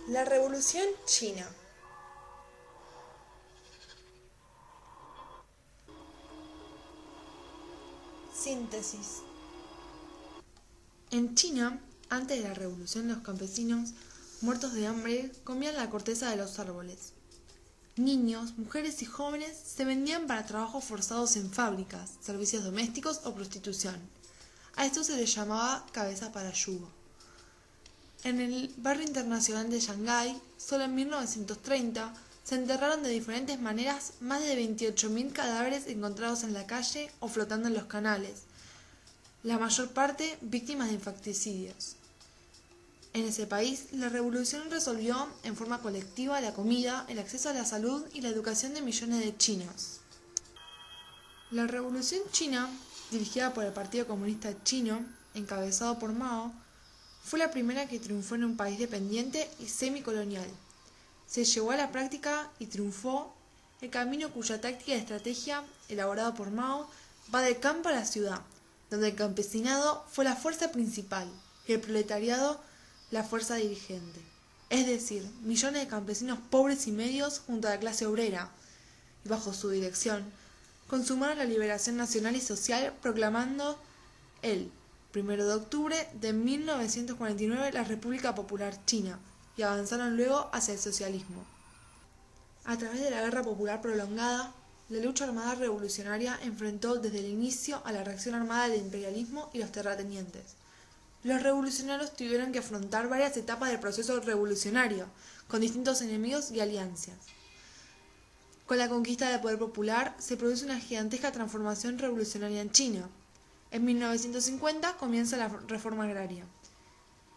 La Revolución China. Síntesis. En China, antes de la revolución, los campesinos, muertos de hambre, comían la corteza de los árboles. Niños, mujeres y jóvenes se vendían para trabajos forzados en fábricas, servicios domésticos o prostitución. A esto se les llamaba cabeza para yugo. En el barrio internacional de Shanghái, solo en 1930, se enterraron de diferentes maneras más de 28.000 cadáveres encontrados en la calle o flotando en los canales, la mayor parte víctimas de infanticidios. En ese país, la revolución resolvió en forma colectiva la comida, el acceso a la salud y la educación de millones de chinos. La revolución china, dirigida por el Partido Comunista Chino, encabezado por Mao, fue la primera que triunfó en un país dependiente y semicolonial. Se llevó a la práctica y triunfó el camino cuya táctica y estrategia, elaborada por Mao, va del campo a la ciudad, donde el campesinado fue la fuerza principal y el proletariado la fuerza dirigente. Es decir, millones de campesinos pobres y medios junto a la clase obrera, y bajo su dirección, consumaron la liberación nacional y social proclamando el 1 de octubre de 1949 la República Popular China y avanzaron luego hacia el socialismo. A través de la guerra popular prolongada, la lucha armada revolucionaria enfrentó desde el inicio a la reacción armada del imperialismo y los terratenientes. Los revolucionarios tuvieron que afrontar varias etapas del proceso revolucionario, con distintos enemigos y alianzas. Con la conquista del poder popular se produce una gigantesca transformación revolucionaria en China. En 1950 comienza la reforma agraria.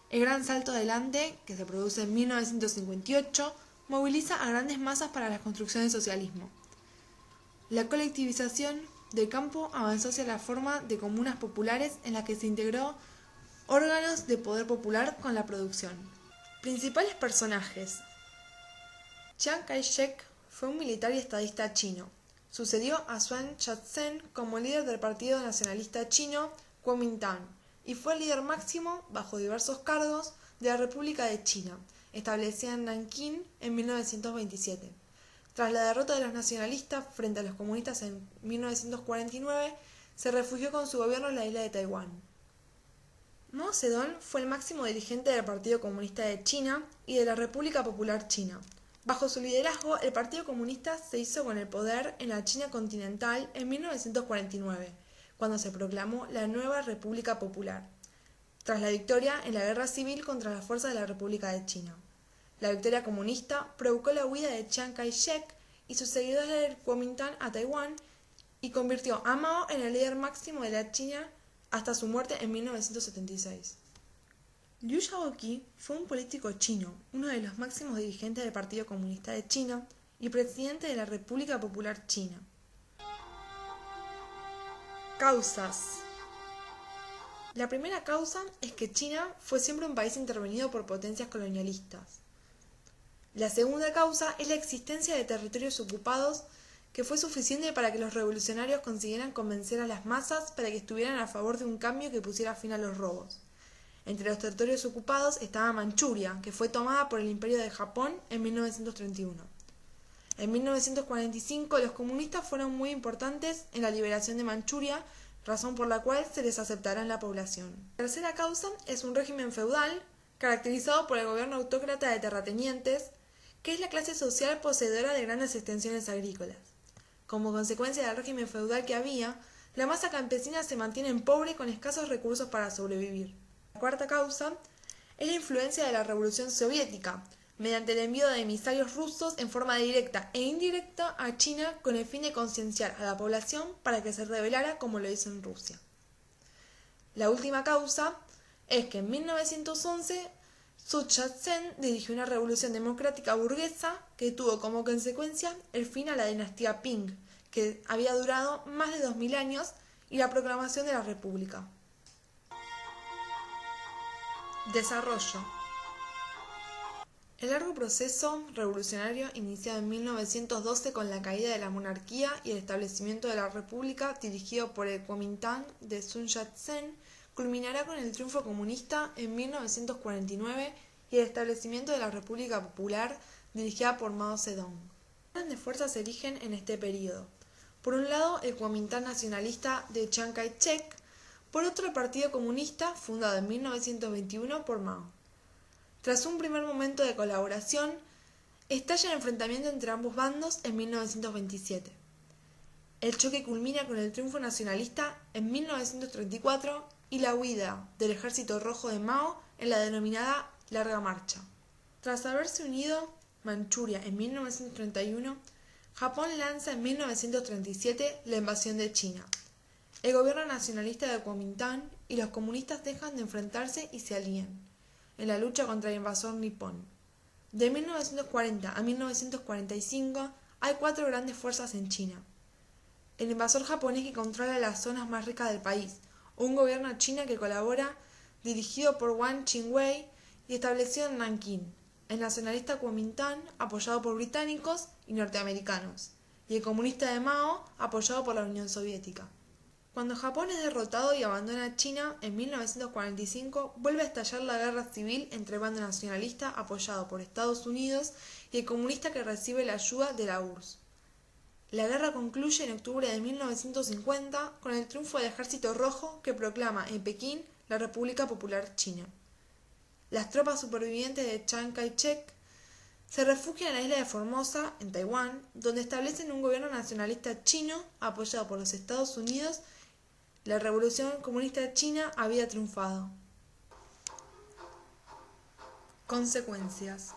El gran salto adelante, que se produce en 1958, moviliza a grandes masas para la construcción del socialismo. La colectivización del campo avanzó hacia la forma de comunas populares en las que se integró órganos de poder popular con la producción. Principales personajes. Chiang Kai-shek fue un militar y estadista chino. Sucedió a Sun Yat-sen como líder del Partido Nacionalista Chino, Kuomintang, y fue el líder máximo, bajo diversos cargos, de la República de China, establecida en Nankín en 1927. Tras la derrota de los nacionalistas frente a los comunistas en 1949, se refugió con su gobierno en la isla de Taiwán. Mao Zedong fue el máximo dirigente del Partido Comunista de China y de la República Popular China. Bajo su liderazgo, el Partido Comunista se hizo con el poder en la China continental en 1949, cuando se proclamó la nueva República Popular, tras la victoria en la guerra civil contra las fuerzas de la República de China. La victoria comunista provocó la huida de Chiang Kai-shek y sus seguidores del Kuomintang a Taiwán y convirtió a Mao en el líder máximo de la China hasta su muerte en 1976. Liu Shaoqi fue un político chino, uno de los máximos dirigentes del Partido Comunista de China y presidente de la República Popular China. Causas. La primera causa es que China fue siempre un país intervenido por potencias colonialistas. La segunda causa es la existencia de territorios ocupados que fue suficiente para que los revolucionarios consiguieran convencer a las masas para que estuvieran a favor de un cambio que pusiera fin a los robos. Entre los territorios ocupados estaba Manchuria, que fue tomada por el Imperio de Japón en 1931. En 1945 los comunistas fueron muy importantes en la liberación de Manchuria, razón por la cual se les aceptará en la población. La tercera causa es un régimen feudal, caracterizado por el gobierno autócrata de terratenientes, que es la clase social poseedora de grandes extensiones agrícolas. Como consecuencia del régimen feudal que había, la masa campesina se mantiene pobre con escasos recursos para sobrevivir. La cuarta causa es la influencia de la Revolución Soviética, mediante el envío de emisarios rusos en forma directa e indirecta a China con el fin de concienciar a la población para que se rebelara como lo hizo en Rusia. La última causa es que en 1911 Sun Yat-sen dirigió una revolución democrática burguesa que tuvo como consecuencia el fin a la dinastía Ping, que había durado más de 2000 años, y la proclamación de la República. Desarrollo. El largo proceso revolucionario iniciado en 1912 con la caída de la monarquía y el establecimiento de la República dirigido por el Kuomintang de Sun Yat-sen culminará con el triunfo comunista en 1949 y el establecimiento de la República Popular dirigida por Mao Zedong. Grandes fuerzas se erigen en este periodo. Por un lado, el Kuomintang nacionalista de Chiang Kai-shek, por otro el Partido Comunista, fundado en 1921 por Mao. Tras un primer momento de colaboración, estalla el enfrentamiento entre ambos bandos en 1927. El choque culmina con el triunfo nacionalista en 1934 y la huida del Ejército Rojo de Mao en la denominada Larga Marcha. Tras haberse unido Manchuria en 1931, Japón lanza en 1937 la invasión de China. El gobierno nacionalista de Kuomintang y los comunistas dejan de enfrentarse y se alían en la lucha contra el invasor nipón. De 1940 a 1945 hay 4 grandes fuerzas en China. El invasor japonés que controla las zonas más ricas del país, un gobierno chino que colabora, dirigido por Wang Qingwei y establecido en Nankín, el nacionalista Kuomintang, apoyado por británicos y norteamericanos, y el comunista de Mao, apoyado por la Unión Soviética. Cuando Japón es derrotado y abandona China, en 1945 vuelve a estallar la guerra civil entre el bando nacionalista apoyado por Estados Unidos y el comunista que recibe la ayuda de la URSS. La guerra concluye en octubre de 1950 con el triunfo del Ejército Rojo que proclama en Pekín la República Popular China. Las tropas supervivientes de Chiang Kai-shek se refugian en la isla de Formosa, en Taiwán, donde establecen un gobierno nacionalista chino apoyado por los Estados Unidos. La revolución comunista china había triunfado. Consecuencias.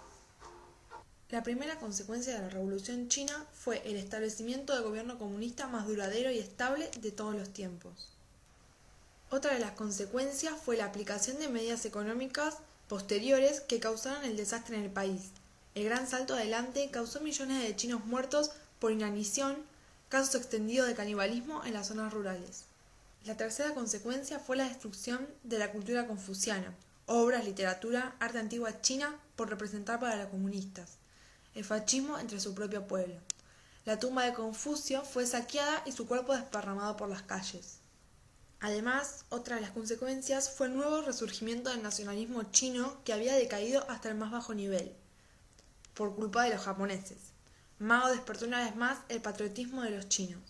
La primera consecuencia de la Revolución China fue el establecimiento del gobierno comunista más duradero y estable de todos los tiempos. Otra de las consecuencias fue la aplicación de medidas económicas posteriores que causaron el desastre en el país. El gran salto adelante causó millones de chinos muertos por inanición, casos extendidos de canibalismo en las zonas rurales. La tercera consecuencia fue la destrucción de la cultura confuciana, obras, literatura, arte antigua china por representar para los comunistas, el fascismo entre su propio pueblo. La tumba de Confucio fue saqueada y su cuerpo desparramado por las calles. Además, otra de las consecuencias fue el nuevo resurgimiento del nacionalismo chino que había decaído hasta el más bajo nivel, por culpa de los japoneses. Mao despertó una vez más el patriotismo de los chinos.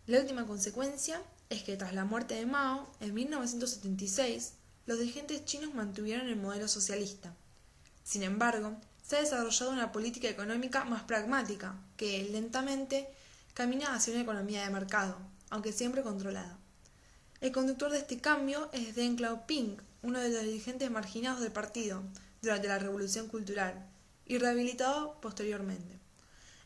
La última consecuencia es que tras la muerte de Mao, en 1976, los dirigentes chinos mantuvieron el modelo socialista. Sin embargo, se ha desarrollado una política económica más pragmática, que, lentamente, camina hacia una economía de mercado, aunque siempre controlada. El conductor de este cambio es Deng Xiaoping, uno de los dirigentes marginados del partido durante la Revolución Cultural, y rehabilitado posteriormente.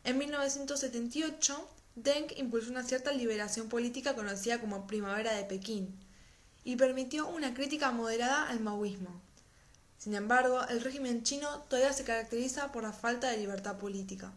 En 1978, Deng impulsó una cierta liberación política conocida como Primavera de Pekín y permitió una crítica moderada al maoísmo. Sin embargo, el régimen chino todavía se caracteriza por la falta de libertad política.